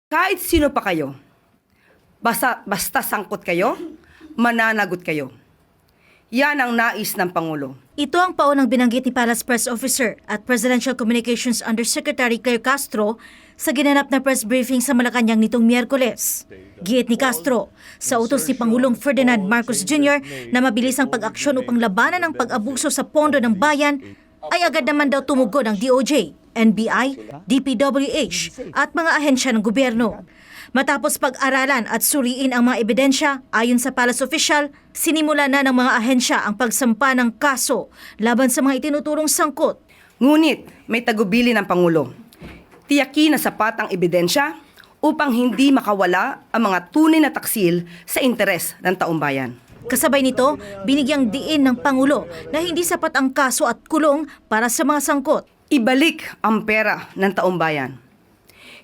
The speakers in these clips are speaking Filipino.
Kahit sino pa kayo, basta sangkot kayo, mananagot kayo. Yan ang nais ng Pangulo. Ito ang paunang binanggit ni Palace Press Officer at Presidential Communications Undersecretary Claire Castro sa ginanap na press briefing sa Malacanang nitong Miyerkules. Giit ni Castro, sa utos ni Pangulong Ferdinand Marcos Jr. na mabilis ang pag-aksyon upang labanan ang pag-abuso sa pondo ng bayan, ay agad naman daw tumugon ang DOJ, NBI, DPWH at mga ahensya ng gobyerno. Matapos pag-aralan at suriin ang mga ebidensya, ayon sa Palace Official, sinimula na ng mga ahensya ang pagsampa ng kaso laban sa mga itinuturong sangkot. Ngunit may tagubili ng Pangulo. Tiyaki na sapat ang ebidensya upang hindi makawala ang mga tunay na taksil sa interes ng taumbayan. Kasabay nito, binigyang diin ng Pangulo na hindi sapat ang kaso at kulong para sa mga sangkot. Ibalik ang pera ng taumbayan.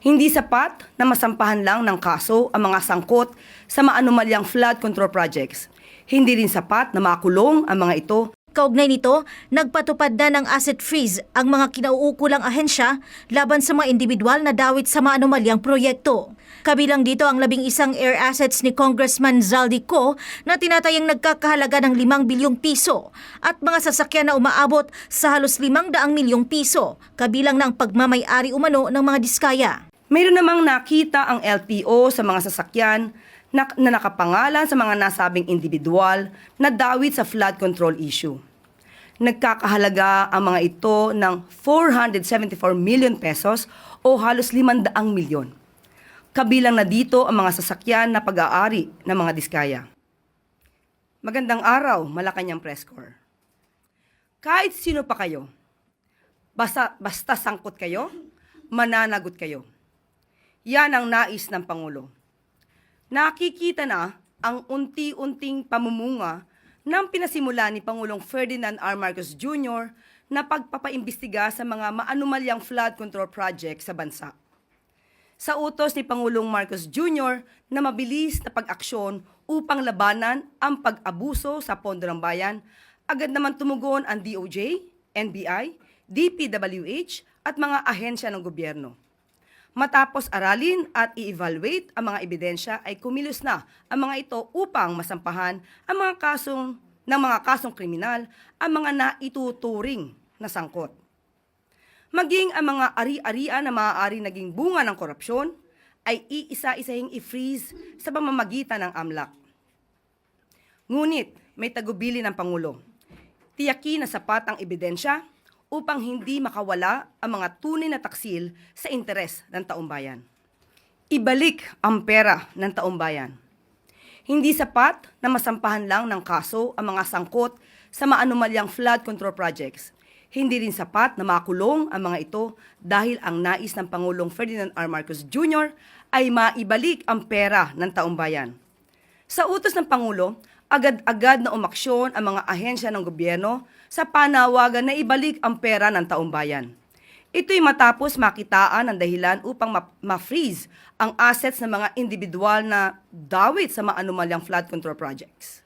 Hindi sapat na masampahan lang ng kaso ang mga sangkot sa maanumalyang flood control projects. Hindi rin sapat na makulong ang mga ito. Kaugnay nito, nagpatupad na ng asset freeze ang mga kinauukulang ahensya laban sa mga individual na dawit sa maanumalyang proyekto. Kabilang dito ang 11 air assets ni Congressman Zaldico na tinatayang nagkakahalaga ng 5 bilyong piso at mga sasakyan na umaabot sa halos 500 milyong piso, kabilang na ang pagmamay-ari umano ng mga diskaya. Mayroon namang nakita ang LTO sa mga sasakyan na nakapangalan sa mga nasabing individual na dawit sa flood control issue. Nagkakahalaga ang mga ito ng 474 million pesos o halos 500 milyon. Kabilang na dito ang mga sasakyan na pag-aari ng mga diskaya. Magandang araw, Malacanang Press Corps. Kahit sino pa kayo, basta sangkot kayo, mananagot kayo. Yan ang nais ng Pangulo. Nakikita na ang unti-unting pamumunga ng pinasimula ni Pangulong Ferdinand R. Marcos Jr. na pagpapaimbestiga sa mga maanumalyang flood control project sa bansa. Sa utos ni Pangulong Marcos Jr. na mabilis na pag-aksyon upang labanan ang pag-abuso sa pondo ng bayan, agad naman tumugon ang DOJ, NBI, DPWH at mga ahensya ng gobyerno. Matapos aralin at i-evaluate ang mga ebidensya ay kumilos na ang mga ito upang masampahan ang mga kasong kriminal ang mga naituturing na sangkot. Maging ang mga ari-arian na maaari naging bunga ng korupsyon ay iisa-isahing i-freeze sa pamamagitan ng AMLAC. Ngunit may tagubili ng Pangulo. Tiyaki na sapat ang ebidensya upang hindi makawala ang mga tunay na taksil sa interes ng taumbayan. Ibalik ang pera ng taumbayan. Hindi sapat na masampahan lang ng kaso ang mga sangkot sa maanumalyang flood control projects. Hindi rin sapat na makulong ang mga ito dahil ang nais ng Pangulong Ferdinand R. Marcos Jr. ay maibalik ang pera ng taumbayan. Sa utos ng Pangulo, agad-agad na umaksyon ang mga ahensya ng gobyerno sa panawagan na ibalik ang pera ng taumbayan. Ito'y matapos makitaan ang dahilan upang ma-freeze ang assets ng mga individual na dawit sa maanumalyang flood control projects.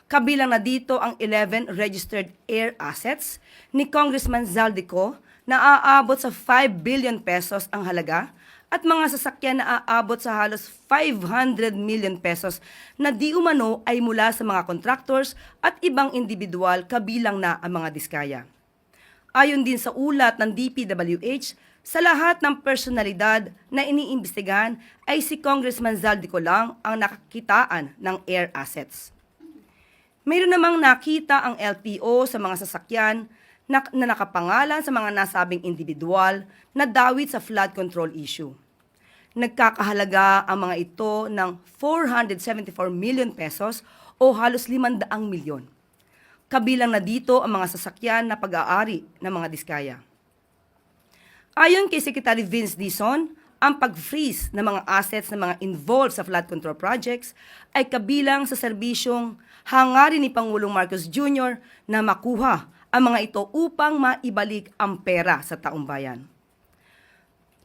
Kabilang na dito ang 11 registered air assets ni Congressman Zaldico na aabot sa 5 billion pesos ang halaga at mga sasakyan na aabot sa halos 500 million pesos na di umano ay mula sa mga contractors at ibang individual kabilang na ang mga diskaya. Ayon din sa ulat ng DPWH, sa lahat ng personalidad na iniimbestigahan ay si Congressman Zaldico lang ang nakakitaan ng air assets. Mayroon namang nakita ang LTO sa mga sasakyan na nakapangalan sa mga nasabing individual na dawit sa flood control issue. Nagkakahalaga ang mga ito ng 474 million pesos o halos 500 milyon. Kabilang na dito ang mga sasakyan na pag-aari ng mga diskaya. Ayon kay Secretary Vince Dizon, ang pag-freeze ng mga assets ng mga involved sa flood control projects ay kabilang sa serbisyong hangarin ni Pangulong Marcos Jr. na makuha ang mga ito upang maibalik ang pera sa taumbayan.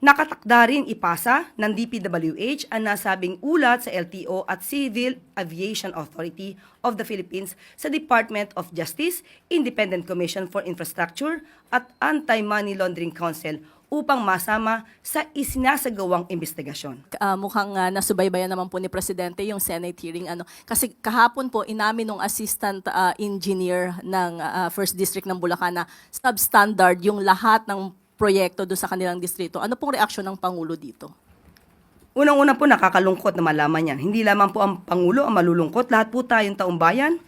Nakatakda rin ipasa ng DPWH ang nasabing ulat sa LTO at Civil Aviation Authority of the Philippines sa Department of Justice, Independent Commission for Infrastructure at Anti-Money Laundering Council upang masama sa isinasagawang investigasyon. Mukhang nasubaybayan naman po ni Presidente yung Senate hearing. Kasi kahapon po, inamin ng assistant engineer ng First District ng Bulacan na substandard yung lahat ng proyekto doon sa kanilang distrito. Ano pong reaksyon ng Pangulo dito? Unang-una po, nakakalungkot na malaman yan. Hindi lamang po ang Pangulo ang malulungkot. Lahat po tayong taong bayan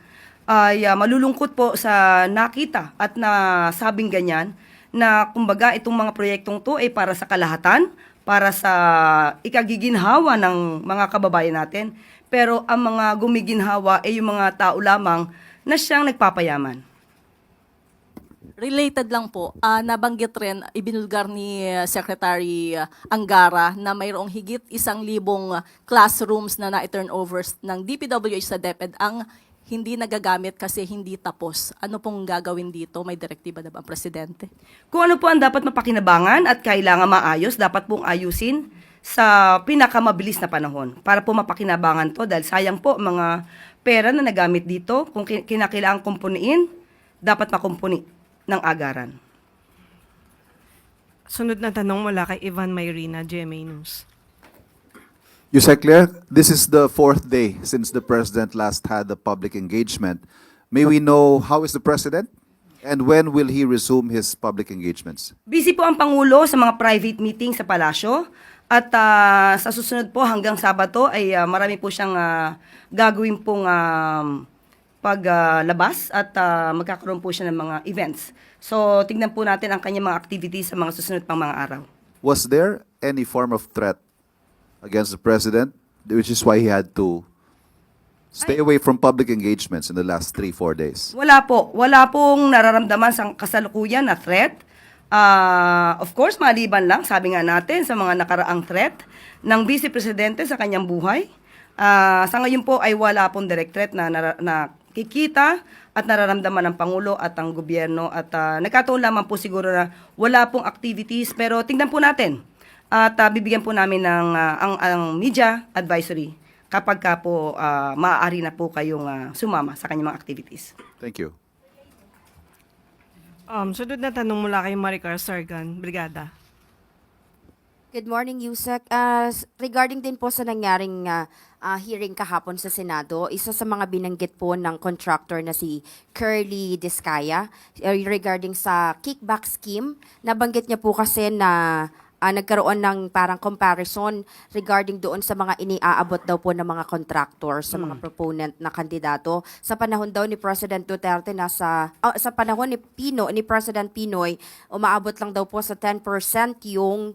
ay malulungkot po sa nakita at nasabing ganyan na kumbaga itong mga proyektong to ay para sa kalahatan, para sa ikagiginhawa ng mga kababayan natin. Pero ang mga gumiginhawa ay yung mga tao lamang na siyang nagpapayaman. Related lang po, nabanggit rin, ibinulgar ni Secretary Angara na mayroong higit 1,000 classrooms na na-turnovers ng DPWH sa DepEd ang hindi nagagamit kasi hindi tapos. Ano pong gagawin dito? May direktiba na ba ang Presidente? Kung ano po ang dapat mapakinabangan at kailangan maayos, dapat pong ayusin sa pinakamabilis na panahon para po mapakinabangan to dahil sayang po mga pera na nagamit dito. Kung kinakailangan kumpuniin, dapat makumpuni ng agaran. Sunod na tanong mula kay Ivan Mayrina, GMA News. Yusek Claire, this is the 4th day since the President last had the public engagement. May we know how is the President and when will he resume his public engagements? Busy po ang Pangulo sa mga private meeting sa palasyo at sa susunod po hanggang Sabado ay marami po siyang gagawin pong paglabas at magkakaroon po siya ng mga events. So tignan po natin ang kanyang mga activities sa mga susunod pang mga araw. Was there any form of threat against the President, which is why he had to stay away from public engagements in the last 3-4 days? Wala po. Wala pong nararamdaman sa kasalukuyan na threat. Of course, maliban lang, sabi nga natin, sa mga nakaraang threat ng Vice Presidente sa kanyang buhay. Sa ngayon po ay wala pong direct threat na nakikita at nararamdaman ng Pangulo at ang gobyerno. At nagkataon lamang po siguro na wala pong activities. Pero tingnan po natin. At bibigyan po namin ng ang media advisory kapag ka po maaari na po kayong sumama sa kanyang mga activities. Thank you. Sunod na tanong mula kay Maricar Sargan, Brigada. Good morning, Yusek. Regarding din po sa nangyaring hearing kahapon sa Senado, isa sa mga binanggit po ng contractor na si Curly Discaya regarding sa kickback scheme, nabanggit niya po kasi na nagkaroon ng parang comparison regarding doon sa mga iniaabot daw po ng mga contractor sa mga proponent na kandidato. Sa panahon daw ni President Duterte sa panahon ni President Pinoy, umaabot lang daw po sa 10% yung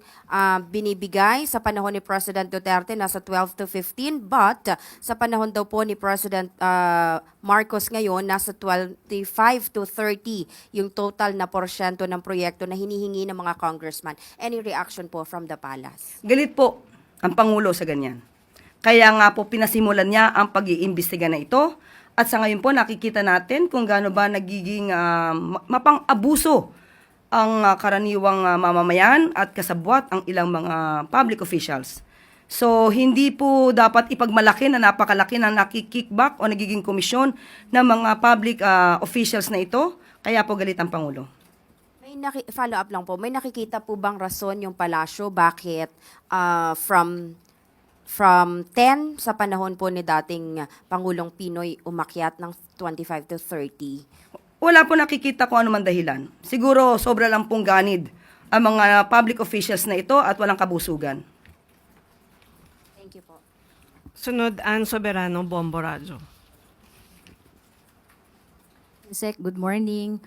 binibigay. Sa panahon ni President Duterte, nasa 12 to 15. But sa panahon daw po ni President Marcos ngayon, nasa 25 to 30 yung total na porsyento ng proyekto na hinihingi ng mga congressman. Any reaction po from the palace? Galit po ang Pangulo sa ganyan. Kaya nga po pinasimulan niya ang pag-iimbestiga na ito. At sa ngayon po nakikita natin kung gaano ba nagiging mapang-abuso ang karaniwang mamamayan at kasabwat ang ilang mga public officials. So hindi po dapat ipagmalaki na napakalaki na nakikickback o nagiging komisyon ng mga public officials na ito. Kaya po galit ang Pangulo. Follow up lang po, may nakikita po bang rason yung palasyo bakit from 10 sa panahon po ni dating Pangulong Pinoy umakyat ng 25 to 30? Wala po nakikita kung ano man dahilan. Siguro sobra lang pong ganid ang mga public officials na ito at walang kabusugan. Thank you po. Sunod, Ann Soberano, Bombo Radyo. Sec, good morning.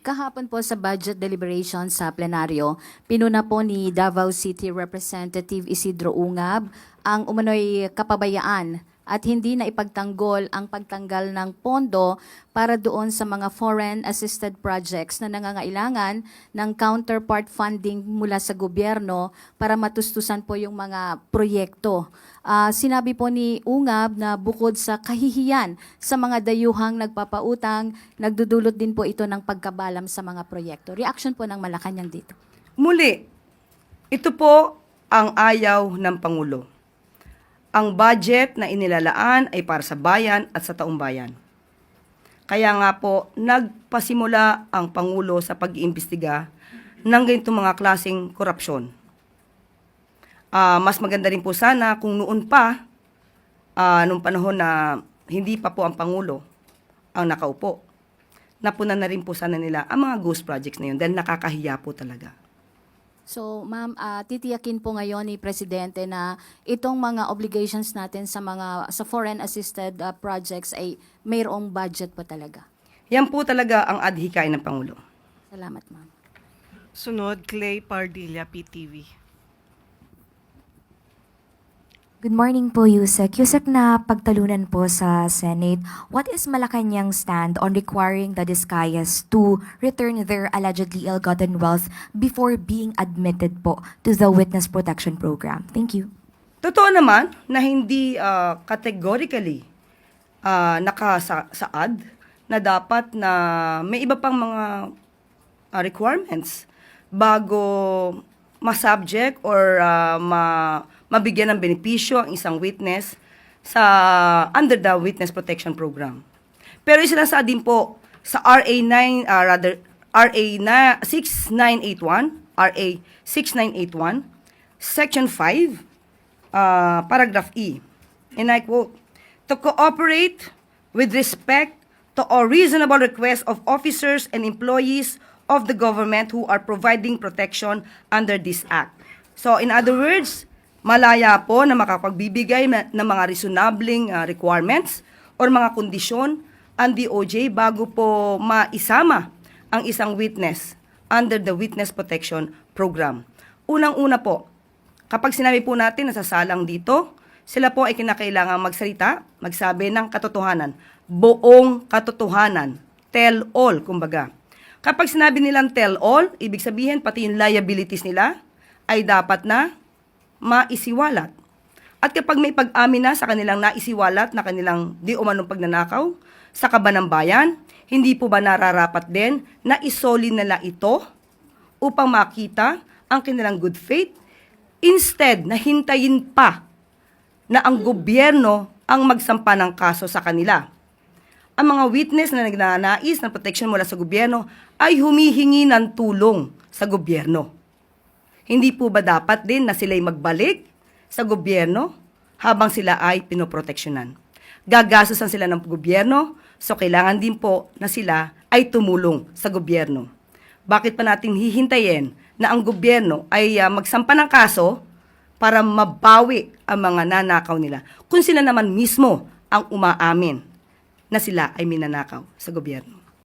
Kahapon po sa budget deliberation sa plenaryo, pinuna po ni Davao City Representative Isidro Ungab ang umano'y kapabayaan at hindi na ipagtanggol ang pagtanggal ng pondo para doon sa mga foreign assisted projects na nangangailangan ng counterpart funding mula sa gobyerno para matustusan po yung mga proyekto. Sinabi po ni Ungab na bukod sa kahihiyan sa mga dayuhang nagpapautang, nagdudulot din po ito ng pagkabalam sa mga proyekto. Reaction po ng Malacanang dito. Muli, ito po ang ayaw ng Pangulo. Ang budget na inilalaan ay para sa bayan at sa taong bayan. Kaya nga po, nagpasimula ang Pangulo sa pag-iimbestiga ng ganitong mga klaseng korupsyon. Mas maganda rin po sana kung noon pa, nung panahon na hindi pa po ang Pangulo ang nakaupo, napunan na rin po sana nila ang mga ghost projects na yun dahil nakakahiya po talaga. So, ma'am, titiyakin po ngayon ni Presidente na itong mga obligations natin sa foreign assisted projects ay mayroong budget po talaga. Yan po talaga ang adhikain ng Pangulo. Salamat, ma'am. Sunod, Clay Pardilla, PTV. Good morning po, Yusek. Yusek, na pagtalunan po sa Senate, what is Malacanang's stand on requiring the Discayas to return their allegedly ill-gotten wealth before being admitted po to the Witness Protection Program? Thank you. Totoo naman na hindi categorically nakasaad na dapat na may iba pang mga requirements bago ma-subject or mabigyan ng benepisyo ang isang witness under the Witness Protection Program. Pero isinasaad din po sa RA 6981, RA 6981, Section 5, Paragraph E. And I quote, "To cooperate with respect to all reasonable requests of officers and employees of the government who are providing protection under this Act." So, in other words, malaya po na makapagbibigay ng mga reasonabling requirements or mga kondisyon ang DOJ bago po maisama ang isang witness under the Witness Protection Program. Unang-una po, kapag sinabi po natin na sasalang dito, sila po ay kinakailangan magsalita, magsabi ng katotohanan, buong katotohanan, tell all, kumbaga. Kapag sinabi nilang tell all, ibig sabihin pati yung liabilities nila ay dapat na maisiwalat. At kapag may pag-amin na sa kanilang naisiwalat na kanilang di umanong pagnanakaw sa kaban ng bayan, hindi po ba nararapat din na isoli nila ito upang makita ang kanilang good faith instead na hintayin pa na ang gobyerno ang magsampa ng kaso sa kanila? Ang mga witness na nagnanais ng protection mula sa gobyerno ay humihingi ng tulong sa gobyerno. Hindi po ba dapat din na sila'y magbalik sa gobyerno habang sila ay pinoproteksyonan? Gagastusan sila ng gobyerno, so kailangan din po na sila ay tumulong sa gobyerno. Bakit pa natin hihintayin na ang gobyerno ay magsampa ng kaso para mabawi ang mga nanakaw nila kung sila naman mismo ang umaamin na sila ay minanakaw sa gobyerno?